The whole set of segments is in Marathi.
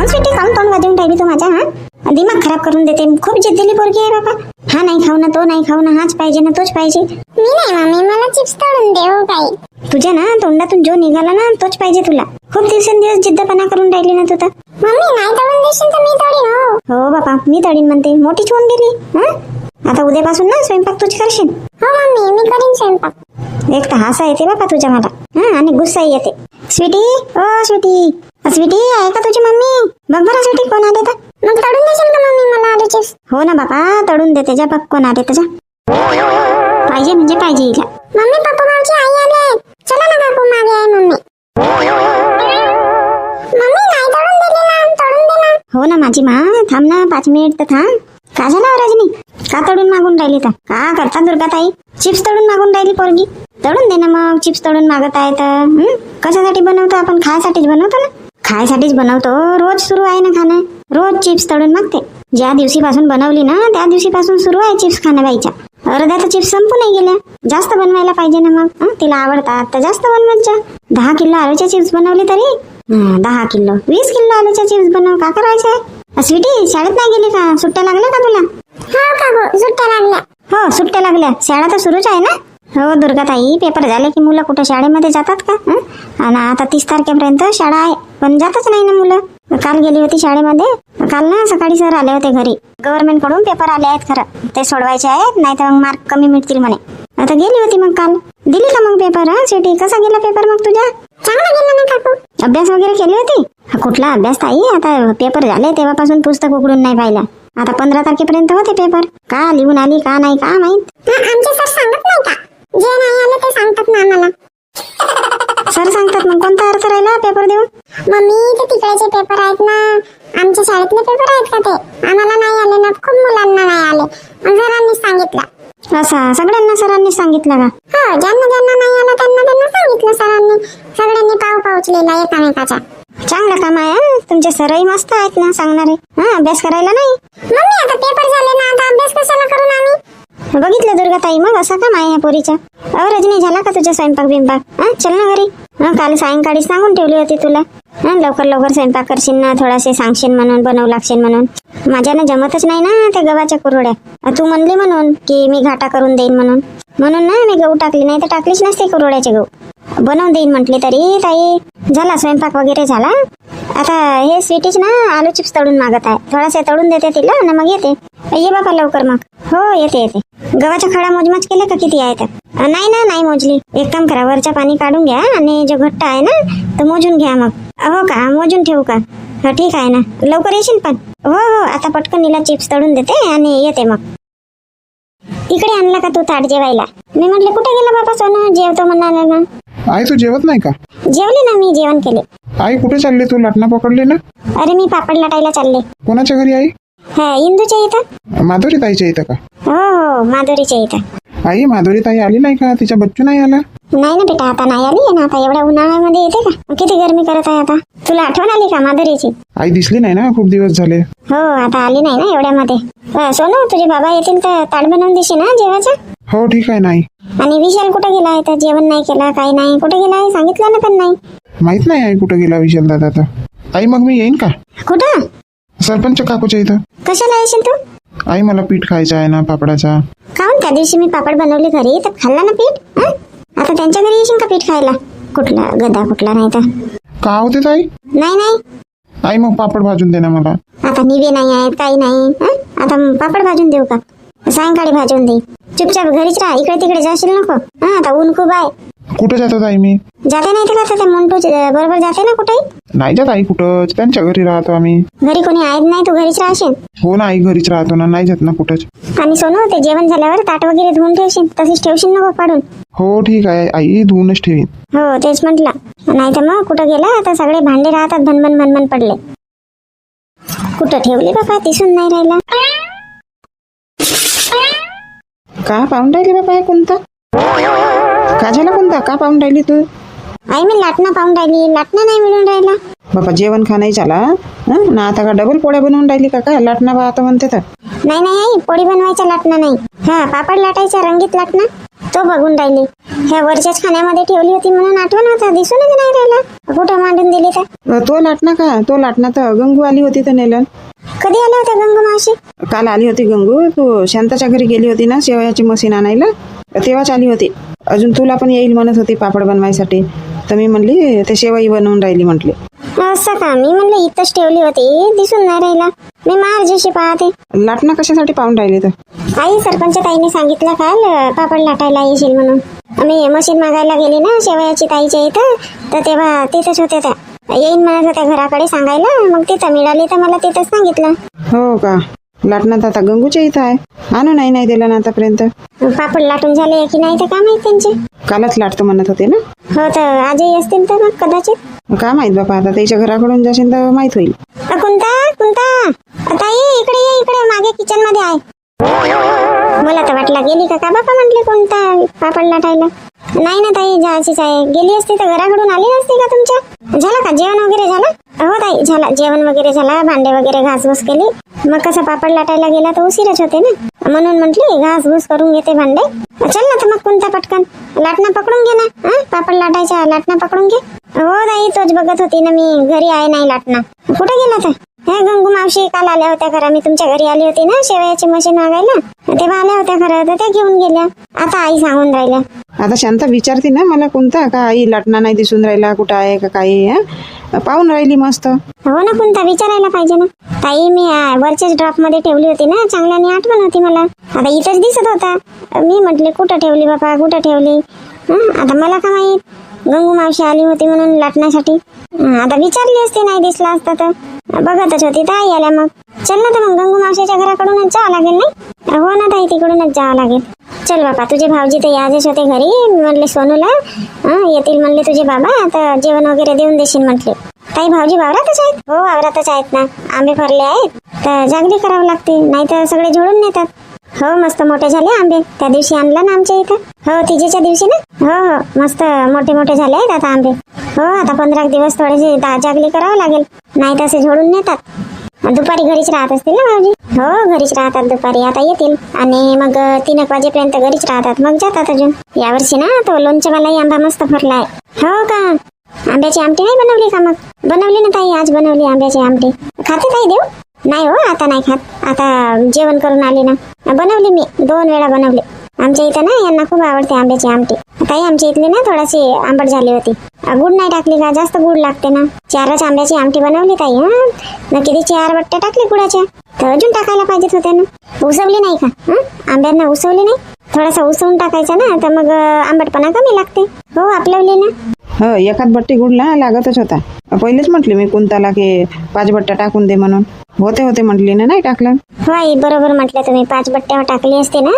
स्वीटी काम तोंड वाजवून राहिली तू माझा? हा दिमाग खराब करून देते. खूप जिद्दीली पोरगी आहे बाबा. हा नाही खाऊ ना, तो नाही खाऊ ना, हाच पाहिजे ना, तोच पाहिजे. मी नाही मम्मी, मला चिप्स तळून दे हो काही. तुझ्या ना तोंडातून जो निघाला ना तोच पाहिजे तुला. खूप दिवसेंदिवस जिद्दपणा करून राहिली ना तू तर. मम्मी नाही तळून देशील तर मी तळीन. हो बाबा, मी तळीन म्हणते, मोठीच होऊन गेली. आता उद्यापासून ना स्वयंपाक तूच करशील. हो मम्मी, मी करीन स्वयंपाक. एक तर हसा येते बाबा तुझ्या मला, आणि गुस्साही येते. स्वीटी, ओ स्वीटी, स्वीटी आहे का तुझी मम्मी? बघ बरं स्वीटी, कोण आले तर. मग तळून देशील का मम्मी मला आलू चिप्स? हो ना बाबा, तळून देते. जा बघ कोण आले तुझ्या. पाहिजे म्हणजे पाहिजे हिला. मम्मी पप्पा भाऊची आई आले. चला ना काकू, मागे आहे मम्मी. मम्मी नाही तळून दिले ना, तळून दे ना. हो ना माझी मा, थांब ना 5 मिनिट तर थांब. का झालं रजनी? का तळून मागून राहिली तर? का करता दुर्गाताई? चिप्स तळून मागून राहिली पोरगी. तळून दे ना मग. चिप्स तळून मागत आहे तर कशासाठी बनवतो आपण? खायसाठीच बनवतो ना. खायसाठीच बनवतो. रोज सुरू आहे ना खाणं. रोज चिप्स तळून मागते. ज्या दिवशीपासून बनवली ना त्या दिवशीपासून सुरू आहे चिप्स खाणं बाईच्या. अर्ध्या तर चिप्स संपून नाही गेल्या. जास्त बनवायला पाहिजे ना मग. तिला आवडतात तर जास्त बनवत जा. 10 किलो आलूच्या चिप्स बनवले तरी 10 किलो 20 किलो आलूच्या चिप्स बनव. का करायचंय? स्वीटी शाळेत नाही गेली का? सुट्ट्या लागल्या का तुला? हो काकू, सुट्ट्या लागल्या. हो सुट्ट्या लागल्या. शाळा तर सुरूच आहे ना. हो दुर्गाताई, पेपर झाले की मुलं कुठं शाळेमध्ये जातात का? आणि आता 30 तारखेपर्यंत शाळा आहे, पण जातच नाही ना मुलं. काल गेली होती शाळेमध्ये. काल ना सकाळी सर आले होते घरी. गव्हर्नमेंट कडून पेपर आले आहेत खरं, ते सोडवायचे आहेत, नाही तर मग मार्क कमी मिळतील म्हणे. आता गेली होती मग काल. दिली का मग पेपर? सिटी कसा गेला पेपर मग तुझ्या? चांगला गेला ना काकू. अभ्यास वगैरे केली होती? कुठला अभ्यास ताई, आता पेपर झाले तेव्हापासून पुस्तक उघडून नाही पाहिला. आता 15 तारखेपर्यंत होते पेपर. का लिहून आली का नाही का माहित. आमचे सर सांगत नाही का? जे नाही आलं ते सांगतात ना आम्हाला. सर सांगतात? मग कोणता अर्थ राहिला पेपर देऊन? मम्मी ते तिकडेचे पेपर आहेत ना, आमच्या शाळेतले पेपर आहेत का ते? आम्हाला नाही आले ना, खूप मुलांना नाही आले. सरांनी सांगितलं. असं सगळ्यांना सरांनी सांगितलं का? हो, ज्यांना ज्यांना नाही आलं त्यांना सांगितलं सरांनी. सगळ्यांनी पाव उचलेला एकामेकाचा. चांगलं काम आहे. तुमचे सरही मस्त आहेत ना सांगणारे. अभ्यास करायला नाही. मम्मी आता पेपर झाले ना, आता अभ्यास कशाला करून आम्ही? बघितलं दुर्गाताई, मग असं काम आहे या पोरीच्या. रजनी, झाला का तुझा स्वयंपाक बिंपाक? चल ना घरी. काल सायंकाळी सांगून ठेवली होती तुला, लवकर लवकर स्वयंपाक करशील ना, थोडासे सांगशील म्हणून, बनवू लागशील म्हणून. माझ्यानं जमतच नाही ना त्या गव्हाच्या कुरड्या. तू म्हणली म्हणून की मी घाटा करून देईन म्हणून ना मी गहू टाकली, नाही तर टाकलीच नसते कुरड्याचे गहू. बनवून देईन म्हटली तरी ताई. झाला स्वयंपाक वगैरे झाला. आता हे स्वीटीच ना आलू चिप्स तळून मागत आहे. थोडासे तळून देते तिला आणि मग येते. ये बाबा लवकर मग. हो येते. गव्हाच्या खडा मोजमाच केला का किती आहे त्या? नाही मोजली. एक काम करा, वरच्या पाणी काढून घ्या आणि जो घट्ट आहे ना तो मोजून घ्या मग. हो का, मोजून ठेवू का? हो ठीक आहे ना, लवकर येशील पण. हो आता पटकन हिला चिप्स तळून देते आणि येते मग. इकडे आणला का तू ताट जेवायला? मी म्हटले कुठे गेला बाबा सोनं, जेवतो म्हणाला ना. आई तू जेवत नाही का? जेवले ना मी, जेवण केले. आई कुठे चालले तू? लाटणा पकडले ना? अरे मी पापड लाटायला चालले. कोणाच्या घरी आई? इंदूच्या इथं. माधुरी ताईच्या इथं का? हो माधुरीच्या इथं. आई माधुरी ताई आली नाही का? तिचा बच्चू नाही आला? नाही ना बेटा, आता नाही आली ना. आता एवढ्या उन्हाळ्यामध्ये येते का? किती गरमी करत आहे आता. तुला आठवण आली का माधुरीची? आई दिसली नाही ना, खूप दिवस झाले. हो आता आली नाही ना एवढ्यामध्ये. सोनू, तुझे बाबा येतील तर ताट बनवून देशील ना जेवायचं? हो ठीक आहे नाही. आणि विशाल कुठे गेला आहे? तर जेवण नाही केलं, काही नाही. कुठे गेला आहे सांगितलं ना पण नाही. माहित नाही आई कुठे गेला विशाल दादा तर. आई मग मी येईन का? कुठं? सरपंच काकूच्या इथं. कशाला येशील तू? आई मला पीठ खायचं आहे ना पापडाचा. काहून? त्या दिवशी मी पापड बनवले घरी तर खाल्ला ना पीठ. आता त्यांच्या घरी येशील का पीठ खायला? कुठला गदा कुठला नाही तर. का होते ताई? नाही आई मग पापड भाजून दे ना मला. आता निवे नाही आहेत, काही नाही. आता पापड भाजून देऊ का? सायंकाळी भाजून दे. चुपचाप घरीच राहा, इकडे तिकडे जाशील नको. आता ऊन खूप आहे. कुठे जातात आई मी? जाते नाही तर त्या मोंटू बरोबर जाते ना कुठेही. नाही जात आई कुठंच, त्यांच्या घरी राहतो आम्ही. घरी कोणी आहेत नाही, तू घरीच राहशील. हो ना आई, घरीच राहतो ना, नाही जात ना कुठंच. आणि सोनू, ते जेवण झाल्यावर ताट वगैरे धुवून ठेवशील, तशीच ठेवशील नको काढून. हो ठीक आहे आई, धुवूनच ठेवीन. हो तेच म्हटलं, नाही तर मग कुठं गेला आता सगळे भांडे राहतात भनभन पडले. कुठं ठेवले बाबा, दिसून नाही राहिला. का पाहून राहिली बाबा? कोणता का झाला? कोणता का पाहून राहिली तू? आई मी लाटणं पाहून राहिली, लाटणं नाही मिळून राहिला. बाबा जेवण खा नाही झाला ना, आता का डबल पोळ्या बनवून राहिली का? काय लाटणं बा आता म्हणते तर. नाही आई, पोळी बनवायचा लाटणं नाही. पापड लाटायचा रंगीत लाटणं, तो बघून राहिली. ह्या वरच्याच खाण्यामध्ये ठेवली होती म्हणून आठवण होता, दिसूनच नाही राहिला. कुठं मांडून दिली तर? तो लाटणं का, तो लाटणं तर गंगू आली होती तर नेलं. कधी आल्या होत्या गंगू मावशी? काल आली होती गंगू. तू शांताच्या घरी गेली होती ना शेवयाची मशीन आणायला, तेव्हाच आली होती. अजून तुला पण येईल म्हणत होती पापड बनवायसाठी, तर मी म्हणली ते शेवई बनवून राहिली म्हटली. असं का? मी म्हणलं इथंच ठेवली होती, दिसून नाही राहिला. मी मार्जीशी पाहते. लाटणं कशासाठी पाहून राहिली तर? आई सरपंच ताईने सांगितलं काल पापड लाटायला येशील म्हणून. आम्ही मशीन मागायला गेली ना शेवयाची ताईच्या इथं, तर तेव्हा तिथंच होत्या त्या. येईन म्हणत होत्या घराकडे सांगायला, मग तिथं मिळाली तर मला तिथंच सांगितलं. हो का? लाटणं तर आता गंगूच्या इथं आहे. आणू नाही दिलं ना आतापर्यंत. पापड लाटून झाले की नाही तर काय माहित त्यांचे. कालच लाटतो म्हणत होते ना. हो तर आजही असतील तर मग कदाचित. काय माहित बापा, आता त्याच्या घराकडून जाशील तर माहित होईल. कोणता ताई इकडे ये, इकडे मागे किचन मध्ये आहे. मला तर वाटलं गेली का बापा, म्हटले कोणता पापड लाटायला. नाही ना ताई, जायचीच आहे. गेली असती तर घराकडून आली असती का तुमच्या? झालं का जेवण वगैरे झालं? हो ताई झालं, जेवण वगैरे झाला, भांडे वगैरे घासघूस केली. मग कसं पापड लाटायला गेला तर उशीरच होते ना, म्हणून म्हटली घासघूस करून घेते भांडे. चल ना तर मग कोणता पटकन लाटणं पकडून घे ना. पापड लाटायच्या लाटणं पकडून घे. हो ताई तोच बघत होती ना मी, घरी आहे नाही लाटणं. कुठे गेला तर? हे गंगू मावशी काल आल्या होत्या खरं, मी तुमच्या घरी आली होती ना शेवयाची मशीन मागायला, तेव्हा आल्या होत्या खरं, तर त्या घेऊन गेल्या. आता आई सांगून राहिल्या. आता शांता विचारते ना मला कोणता का, आई लाटणं नाही दिसून राहिला, कुठं आहे का काही. पाहून राहिली मस्त. हो ना, कोणता विचारायला पाहिजे ना ताई. मी वरच्याच ड्रॉप मध्ये ठेवली होती ना, चांगल्याने आठवण होती मला. आता इथंच दिसत होता. मी म्हटले कुठं ठेवली बाबा, कुठं ठेवली. आता मला का माहित, गंगू मावशी आली होती म्हणून लाटण्यासाठी. आता विचारली असते, नाही दिसला असता तर. बघतच होती तर आई आल्या. मग चल ना तर मग गंगू मावशीच्या घराकडूनच जावं लागेल नाही? हो ना ताई, तिकडूनच जावं लागेल. चल बाबा, तुझे भाऊजी तर यायचेच होते घरी. म्हणले सोनूला येतील म्हणले तुझे बाबा, आता जेवण वगैरे देऊन देशील म्हटले. ताई भाऊजी वावरातच आहेत? हो वावरातच आहेत ना, आंबे फरले आहेत तर जागली करावं लागते, नाही तर सगळे झोडून नेतात. हो मस्त मोठे झाले आंबे, त्या दिवशी आणला ना आमच्या इथं. हो तिजेच्या दिवशी ना. हो मस्त मोठे मोठे झाले आहेत आता आंबे. हो आता 15 दिवस थोडेसे जागली करावं लागेल, नाही तर असे झोडून नेतात. दुपारी घरीच राहत असतील ना भाऊजी? हो घरीच राहतात दुपारी, आता येतील आणि मग 3 वाजेपर्यंत घरीच राहतात, मग जातात अजून. यावर्षी ना तो लोणचेवालाही आंबा मस्त फरलाय. हो का? आंब्याची आमटी नाही बनवली का? मग बनवली ना ताई, आज बनवली आंब्याची आमटी. खाते ताई देऊ? नाही हो आता नाही खात, आता जेवण करून आली ना. बनवली मी 2 वेळा बनवली. आमच्या इथं ना यांना खूप आवडते आंब्याची आमटी. ताई आमच्या इथली ना थोडीशी आंबट झाली होती. गुड नाही टाकली का? जास्त गुड लागते ना. 4च आंब्याची आमटी बनवली ताई. ना किती 4 बट्ट्या टाकली गुडाच्या, तर अजून टाकायला पाहिजेत होत्या ना. उसवली नाही का? आंब्यांना उसवली नाही? थोडासा उसवून टाकायचा ना, तर मग आंबटपणा कमी लागते. हो आपलवली ना. हो एखाद बट्टी गुडला लागतच होता. पहिलेच म्हटले मी कुंताला की 5 बट्ट्या टाकून दे म्हणून. होते म्हटली ना, नाही टाकलं. हो आई बरोबर म्हटलं तुम्ही, 5 बट्ट्या टाकली असते ना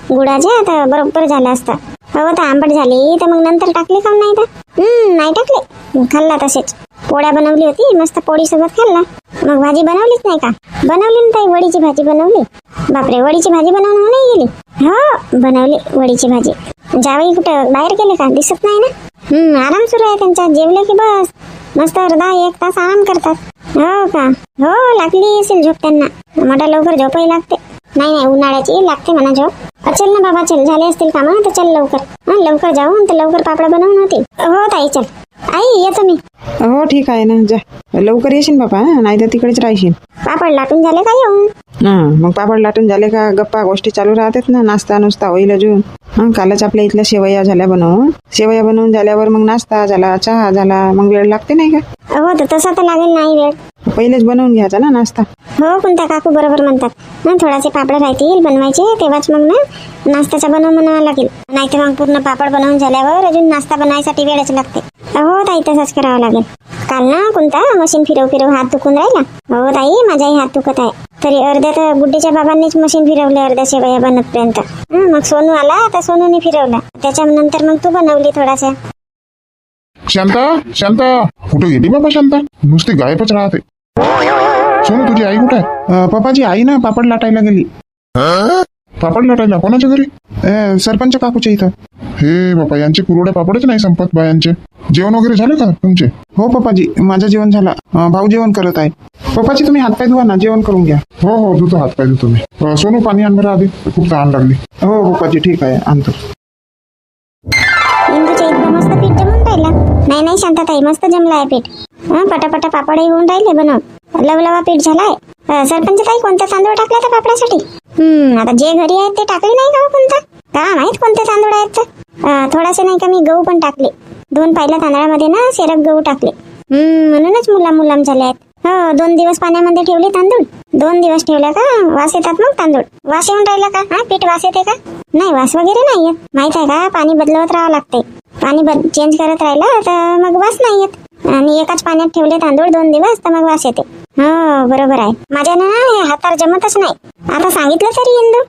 गुडाच्या तर बरोबर झाला असता. हो तर आंबट झाली तर मग नंतर टाकली का नाही तर? नाही टाकली, खाल्ला तसेच. पोळ्या बनवली होती मस्त, पोळी सोबत खाल्ला. मग भाजी बनवलीच नाही का? बनवली ना ताई, वडीची भाजी बनवली. बापरे, वडीची भाजी बनवून नाही गेली? हो बनवली वडीची भाजी. जावई कुठं बाहेर गेले का? दिसत नाही ना. आराम सुरू आहे त्यांचा, जेवले की बस मस्त अर्धा 1 तास आराम करतात. हो का? हो लागली असेल झोप त्यांना, मोठा लवकर झोपही लागते. नाही उन्हाळ्याची लागते म्हणा झोप. चल ना बाबा चल, झाले असतील कामं तर चल लवकर. लवकर जाऊन तर लवकर पापड बनवून होतील. हो ताई चल. आई येतो मी. हो ठीक आहे ना, जा लवकर येशील बापा, नाही तर तिकडेच राहशील. पापड लाटून झाले का येऊन? मग पापड लाटून झाले का गप्पा गोष्टी चालू राहतात ना, नाश्ता नुसता होईल अजून. कालच आपल्या इथल्या शेवया झाल्या बनवून. शेवया बनवून झाल्यावर मग नाश्ता झाला, चहा झाला, मग वेळ लागते नाही का? हो तर तसा तर लागेल नाही वेळ. पहिलेच बनवून घ्यायचा ना नाश्ता. हो कोणत्या काकू बरोबर म्हणतात ना, थोडासे पापड राहतील बनवायचे, तेव्हाच मग ना नाश्त्याचा बनवावा लागेल. नाही तर मग पूर्ण पापड बनवून झाल्यावर अजून नाश्ता बनवायसाठी वेळच लागते. हो ताई तसंच करावं लागेल. काल ना कोणता मशीन फिरव हात दुखून राहिला. हो ताई माझाही हात दुखत आहे. तरी अर्ध्या तर गुड्डीच्या बाबांनीच मशीन फिरवले अर्ध्या शेवया बनतपर्यंत. मग सोनू आला तर सोनूने फिरवला, त्याच्यानंतर मग तू बनवली थोडासा. शांता कुठे गेली बाबा? शांता नुसती गायबच राहते. सोनू तुझी आई कुठे आहे? पप्पाची आई ना पापड लाटायला गेली. पापड लाटायला कोणाच्या घरी? सरपंच काकूच्या इथं. हे बाबा यांचे कुरवड्या पापडच नाही संपत बायांचे. जेवण वगैरे झाले का तुमचे? हो पप्पाजी माझं जेवण झालं. भाऊ जेवण करत आहे. पप्पाजी तुम्ही हातपाय धुवा ना, जेवण करून घ्या. हो धुतो हात पाय धुतो मी. सोनू पाणी आण बरं आधी, खूप तहान लागली. हो पप्पाजी ठीक आहे आणतो. इथलं मस्त पीठ जमून राहिला. नाही शांताताई, मस्त जमला आहे पीठ. पटापटा पापडही होऊन राहिले बनव. लवलवा पीठ झालाय. सरपंच ताई, कोणता तांदूळ टाकला त्या पापडासाठी? आता जे घरी आहेत ते टाकले नाही का कोणता? का माहित कोणते तांदूळ आहेत तर. थोडासे नाही का मी गहू पण टाकले. 2 पाहिल्या तांदळामध्ये ना सेरक गहू टाकले. म्हणूनच मुलाम झाले आहेत. हो, 2 दिवस पाण्यामध्ये ठेवले तांदूळ. 2 दिवस ठेवल्या का वास येतात मग तांदूळ. वास येऊन राहिला का? पीठ वास येते का? नाही, वास वगैरे नाही येत. माहित आहे का, पाणी बदलवत राहावं लागते. पाणी चेंज करत राहिलं तर मग वास नाही येत. आणि एकाच पाण्यात ठेवले तांदूळ 2 दिवस तर मग वास येते. हो, बरोबर आहे. माझ्यानं हे हातावर जमतच नाही. आता सांगितलं तरी इंदू,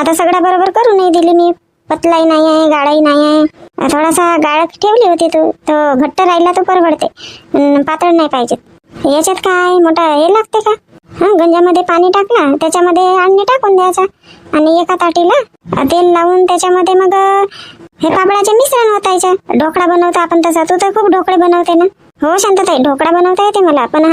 आता सगळं बरोबर करू नाही दिली मी. पतलाही नाही आहे, गाळाही नाही आहे. थोडासा गाळ ठेवली होती तो घट्ट राहिला तो परवडते. पातळ नाही पाहिजे. याच्यात काय मोठा हे लागते का? गंजामध्ये पाणी टाकला, त्याच्यामध्ये आणणे टाकून द्यायचा आणि एका ताटीला तेल लावून त्याच्यामध्ये मग हे पापडाचे मिश्रण होतायचं. ढोकळा बनवतो आपण तसा. तू तर खूप ढोकळे बनवते ना. हो शांतताई, ढोकळा बनवता येते मला, पण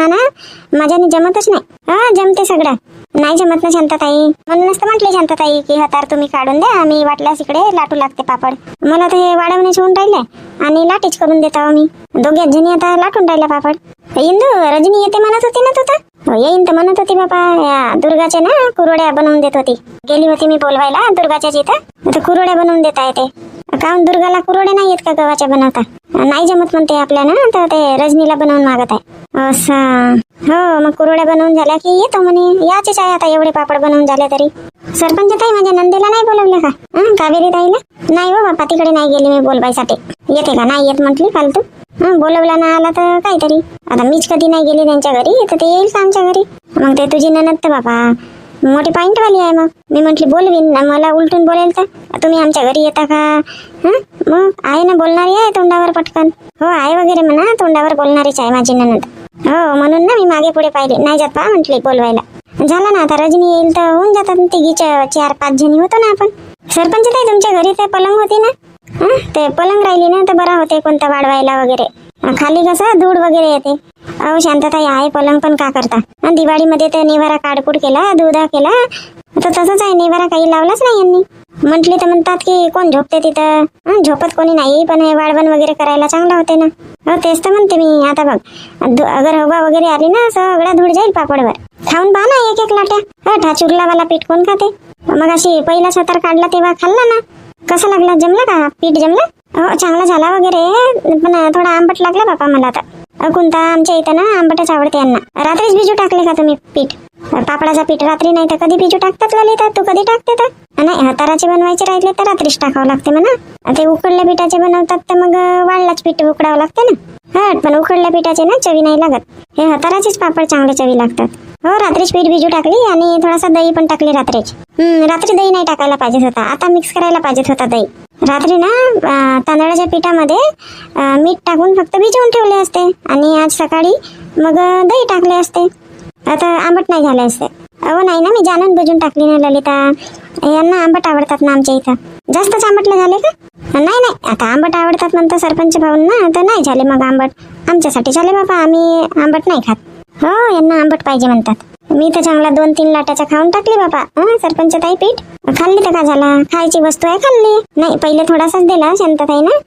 माझ्याने जमतच नाही. जमते सगळं. नाही जमत ना शांतताई. म्हणूनच तर म्हटले शांतताई की हातार तुम्ही काढून द्या, मी वाटल्यास इकडे लाटू लागते पापड. मला तर हे वाढवण्याचे होऊन राहिले आणि लाटीच करून देता मी. दोघ्याच जणी आता लाटून राहिल्या पापड. इंदू, रजनी येते म्हणत होती ना तू तर. येईन तर म्हणत होती बाबा. या दुर्गाच्या ना कुरड्या बनवून देत होती. गेली होती मी बोलवायला दुर्गाच्या जिथं. तर कुरड्या बनवून देता येते. काहून दुर्गाला कुरड्या नाही येत का गव्हाच्या बनवता? नाही जमत म्हणते आपल्याला, तर ते रजनीला बनवून मागत आहे. असं. हो, मग कुरड्या बनवून झाल्या की येतो म्हणे. याचेच आहे आता एवढे पापड बनवून झाले तरी. सरपंच ताई, माझ्या नंदेला नाही बोलवले का? कावेरी ताईला? नाही हो बापा, तिकडे नाही गेली मी बोलवायसाठी. येते का? नाही येत म्हटली फालतू. बोलवला ना आला तर काहीतरी. आता मीच कधी नाही गेली त्यांच्या घरी, तर ते येईल का आमच्या घरी? मग ते तुझी ननद तर बापा मोठी पॉइंट वाली आहे. मग मी म्हटली बोलवीन, मला उलटून बोलेल तर तुम्ही आमच्या घरी येता का? मग आहे ना, बोलणारी आहे तोंडावर पटकन. हो आहे वगैरे म्हणा, तोंडावर बोलणारीच आहे माझी ननद. हो, म्हणून ना मी मागे पुढे पाहिले. नाही जात पा म्हटली बोलवायला. झालं ना, आता रजनी येईल तर होऊन जातात तिघीच्या 4-5 जणी होतो ना आपण. सरपंच ताई, तुमच्या घरी ते पलंग होती ना, ते पलंग राहिली ना तर बरा होते कोणता वाढवायला वगैरे. खाली कसं धूळ वगैरे येते. अहो शांतताई, आहे पलंग पण का करता? दिवाळीमध्ये ते निवारा काढकूड केला, दुधा केला, तर तसंच आहे. निवारा काही लावलाच नाही यांनी. म्हटली तर म्हणतात की कोण झोपते तिथं. झोपत कोणी नाही, पण हे वाढवण वगैरे करायला चांगलं होते ना. तेच तर म्हणते मी. आता बघ, अगर हवा वगैरे आली ना सगळा धूळ जाईल पापडवर. खाऊन पहा ना 1-1 लाट्या. ठाचुरलावाला पीठ कोण खाते? मग अशी पहिला सतार काढला तेव्हा खाल्ला ना. कसा लागला? जमला का पीठ? जमला? हो, चांगला झाला वगैरे, पण थोडा आंबट लागला बापा मला आता. कोणता? आमच्या इथं ना आंबटच आवडते यांना. रात्रीच भिजू टाकले का तुम्ही पीठ? पापडाचा पीठ रात्री नाही तर कधी भिजू टाकतात ललिता? तू कधी टाकते तर? नाही, हाताराचे बनवायचे राहिले तर रात्रीच टाकावं लागते म्हणा. ते उकडल्या पिठाचे बनवतात तर मग वाळलाच पीठ उकडावं लागते ना. पण उकडल्या पिठाचे ना चवी नाही लागत. हे हाताराचेच पापड चांगले चवी लागतात. हो, रात्रीच पीठ भिजू टाकली आणि थोडासा दही पण टाकली रात्रीच. रात्री दही नाही टाकायला पाहिजेत होता, आता मिक्स करायला पाहिजेत होता दही. रात्री ना तांदळाच्या पिठामध्ये मीठ टाकून फक्त भिजवून ठेवले असते आणि आज सकाळी मग दही टाकले असते. आता आंबट नाही झाले असते. अहो नाही ना, मी जाणून बुजून टाकली ना ललिता. यांना आंबट आवडतात ना आमच्या इथं. जास्तच आंबटला झाले का? नाही, आता आंबट आवडतात म्हणतो सरपंच भाऊंना, तर नाही झाले मग आंबट. आमच्यासाठी झाले बाबा, आम्ही आंबट नाही खात. हो, यांना आंबट पाहिजे म्हणतात. मी तर चांगला 2-3 लाटाचा खाऊन टाकली बाबा. सरपंच ताई पीठ खाल्ली तर का झाला? खायची वस्तू आहे, खाल्ली. नाही, पहिले थोडासाच दिला शांतताई ना,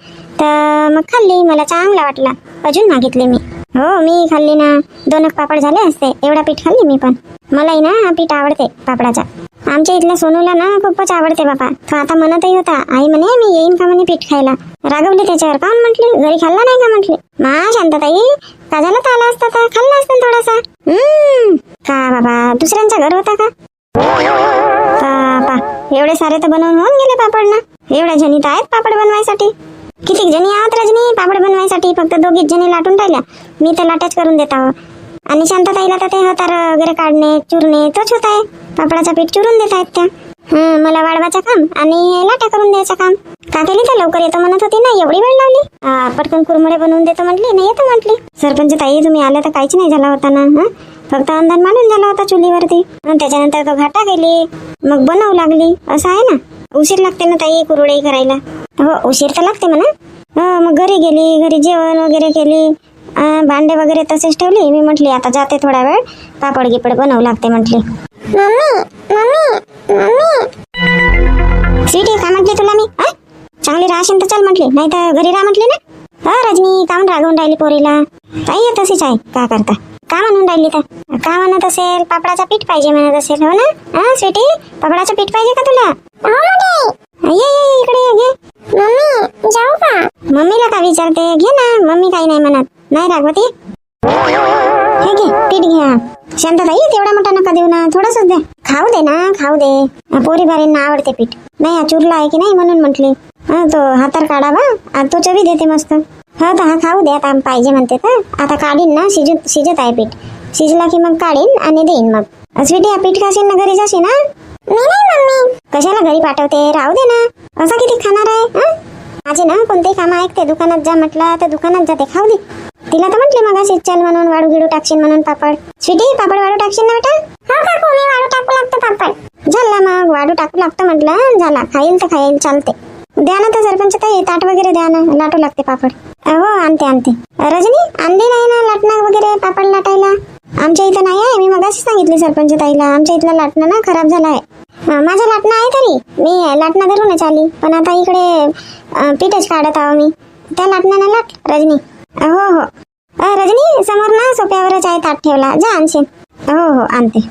तर मग खाल्ली. मला चांगला वाटला, अजून मागितली मी. हो, मी खाल्ली ना. 2 पापड झाले असते, एवढा पीठ खाल्ली मी. पण मलाही ना हा पीठ आवडते पापडाचा. आमच्या इथल्या सोनूला ना खूपच आवडते बापा. तो आता म्हणतही होता, आई म्हणे मी येईन का म्हणे पीठ खायला. रागवली त्याच्यावर. का म्हटली? घरी खाल्ला नाही का म्हटली. शांतताई, का झालं तर आला असता तर खाल्ला असता थोडासा. का बाबा, दुसऱ्यांचा घर होता का? एवढे सारे तर बनवून होऊन गेले पापड ना. एवढ्या जणी तर आहेत पापड बनवायसाठी. किती जणी आहात रजनी पापड बनवायसाठी? फक्त 2 जणी लाटून राहिल्या. मी तर लाटाच करून देत आहो. आणि शांतताईला तर ते हातार वगैरे काढणे चुरणे तोच होत आहे. पापडाचा पीठ चुरून देत आहेत त्या. मला वाढवायचं काम आणि लाटा करून द्यायचं काम. का केली तर लवकर येतो म्हणत होती ना, एवढी वेळ लावली. पटकन कुरमुळे बनवून देतो म्हटली, नाही येतो म्हटली. सरपंच ताई, तुम्ही आल्या तर काहीच नाही झाला होता ना. फक्त अंधार मांडून झाला होता चुलीवरती. त्याच्यानंतर तो घाटा गेली, मग बनवू लागली. असं आहे ना. उशीर लागते ना ताई कुरवडे करायला. हो, उशीर तर लागते म्हणा. मग घरी गेली, घरी जेवण वगैरे केली, भांडे वगैरे तसेच ठेवली. मी म्हटली आता जाते थोडा वेळ, पापड गिपड बनवू लागते म्हटली. मम्मी स्वीटी, काय म्हटली तुला मी? चांगली राहशील तर चल म्हटली, नाही तर घरी राह म्हटली ना. रजनी काहून रागवून राहिली पोरीला? ताई तशीच आहे, का करता? का म्हणून राहिली तर? का म्हणत असेल? पापडाचं पीठ पाहिजे म्हणत असेल, हो ना? स्वीटी, पापडाचं पीठ पाहिजे का तुला? ये इकडे ये, घे. मम्मी जाऊ का? मम्मीला का विचारते? घे ना, मम्मी काही नाही म्हणत. नाही रागवती? हे घे पीठ घ्या. शांताताई तेवढा मोठा नका देऊ ना, थोडंसंच द्या. खाऊ दे ना, खाऊ दे. पोरी बारींना आवडते पीठ. नाही हा चुरला आहे की नाही म्हणून म्हटली. तो हातार काढा बा, तो चवी देते मस्त. हा तर हा खाऊ दे, आता पाहिजे म्हणते तर. आता काढीन ना, शिजत आहे पीठ. शिजला की मग काढीन आणि देईन मग. स्वीटी हा पीठ खाशील ना, घरी जाशील ना? मी नाही मम्मी. कशाला घरी पाठवते? राहू दे ना. असा किती खाणार आहे? माझे ना कोणते काम ऐकते, दुकानात जा म्हटलं तर दुकानात जाते. खाऊ दे. तिला तर म्हटले मग अशी चल म्हणून, वाळू गिडू टाकशील म्हणून पापड. स्वीटी पापड वाळू टाकशील ना बेटा? हो काकू, मी वाळू टाकू लागतो पापड. झाला मग, वाळू टाकू लागतो म्हटलं. झाला, खाईल तर खाईल, चालते. द्या ना तर सरपंच ताई, ताट वगैरे द्या ना, लाटू लागते पापड. हो आणते. रजनी आणली नाही ना लाटणं वगैरे पापड लाटायला? आमच्या इथं नाही आहे. मी मग अशी सांगितली सरपंच ताईला, आमच्या इथलं लाटणं ना खराब झालं आहे. माझं लाटणं आहे तरी, मी लाटणं धरूनच आली. पण आता इकडे पीठच काढत आहो मी. त्या लाटण्यानं लाट रजनी. हो रजनी, समोर ना सोप्यावरच आहे ताट ठेवला, जा आणशील. हो आणते.